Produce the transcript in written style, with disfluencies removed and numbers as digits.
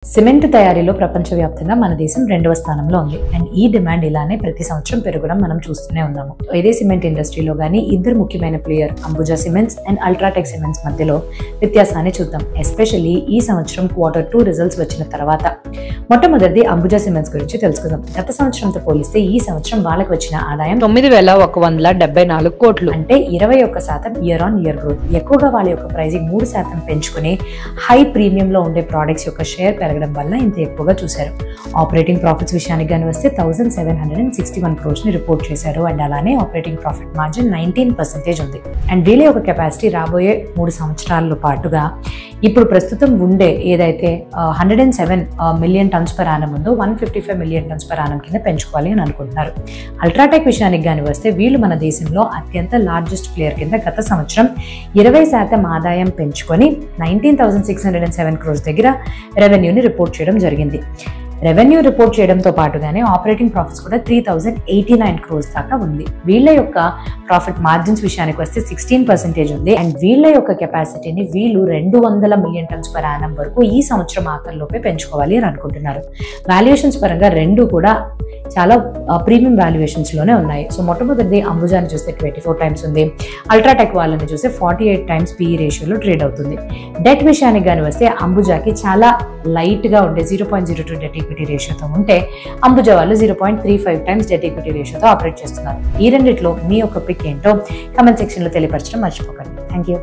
Cement తయారీలో ప్రపంచవ్యాప్తంగా మన దేశం 2వ స్థానంలో ఉంది. అండ్ ఈ డిమాండ్ ఇలానే ప్రతి సంవత్సరం పెరగడం మనం చూస్తూనే ఉన్నాము. ఇదే సిమెంట్ ఇండస్ట్రీలో గానీ ఇద్దరు ముఖ్యమైన player Ambuja cements and UltraTech cements మధ్యలో వ్యత్యాసాన్ని చూద్దాం. ఎస్పెషల్లీ ఈ సంవత్సరం Q2 రిజల్ట్స్ వచ్చిన తర్వాత మొట్టమొదటిది అంబుజా సిమెంట్స్ గురించి తెలుసుకుందాం. గత సంవత్సరంతో పోలిస్తే ఈ సంవత్సరం వాళ్ళకి వచ్చిన ఆదాయం 9,174 కోట్లు, అంటే 21% ఇయర్ ఆన్ ఇయర్ గ్రోత్. ఎక్కువగా వాళ్ళ యొక్క ప్రైజింగ్ 3% పెంచుకుని హై ప్రీమియం లో ఉండే ప్రోడక్ట్స్ యొక్క షేర్ పెరగడం వల్ల ఇంత ఎక్కువగా చూశారు. ఆపరేటింగ్ ప్రాఫిట్స్ విషయానికి కానీ వస్తే 1,761 crores ని రిపోర్ట్ చేశారు. అండ్ అలానే ఆపరేటింగ్ ప్రాఫిట్ మార్జిన్ 19% ఉంది. అండ్ వీళ్ళ యొక్క కెపాసిటీ రాబోయే 3 సంవత్సరాల పాటుగా ఇప్పుడు ప్రస్తుతం ఉండే ఏదైతే 107 మిలియన్ టన్స్ పర్ యానం ఉందో 155 మిలియన్ టన్స్ పర్ యానం కింద పెంచుకోవాలి అని అనుకుంటున్నారు. అల్ట్రాటెక్ విషయానికి కానీ వస్తే వీళ్ళు మన దేశంలో అత్యంత లార్జెస్ట్ ప్లేయర్ కింద గత సంవత్సరం 20% ఆదాయం పెంచుకొని 19,607 crores దగ్గర రెవెన్యూని రిపోర్ట్ చేయడం జరిగింది. రెవెన్యూ రిపోర్ట్ చేయడంతో పాటుగానే ఆపరేటింగ్ ప్రాఫిట్స్ కూడా 3,089 crores దాకా ఉంది. వీళ్ళ యొక్క ప్రాఫిట్ మార్జిన్స్ విషయానికి వస్తే 16% ఉంది. అండ్ వీళ్ళ యొక్క కెపాసిటీని వీళ్ళు 200 మిలియన్ టన్స్ పర్ యానం వరకు ఈ సంవత్సరం ఆఖరిలోపే పెంచుకోవాలి అని అనుకుంటున్నారు. వాల్యుయేషన్స్ పరంగా రెండు కూడా చాలా ప్రీమియం వాల్యుయేషన్స్ లోనే ఉన్నాయి. సో మొట్టమొదటిది అంబుజాని చూస్తే 24 times ఉంది. అల్ట్రాటెక్ వాళ్ళని చూస్తే 48 times PE రేషియోలో ట్రేడ్ అవుతుంది. డెట్ విషయానికి కానీ వస్తే అంబుజాకి చాలా లైట్ గా ఉండే 0.02 డెట్ ఈక్విటీ రేషియోతో ఉంటే అంబుజా వాళ్ళు 0.35 times డెట్ ఈక్విటీ రేషియోతో ఆపరేట్ చేస్తున్నారు. ఈ రెండిట్లో మీ యొక్క పిక్ ఏంటో కామెంట్ సెక్షన్ లో తెలియపరచడం మర్చిపోకండి. Thank you.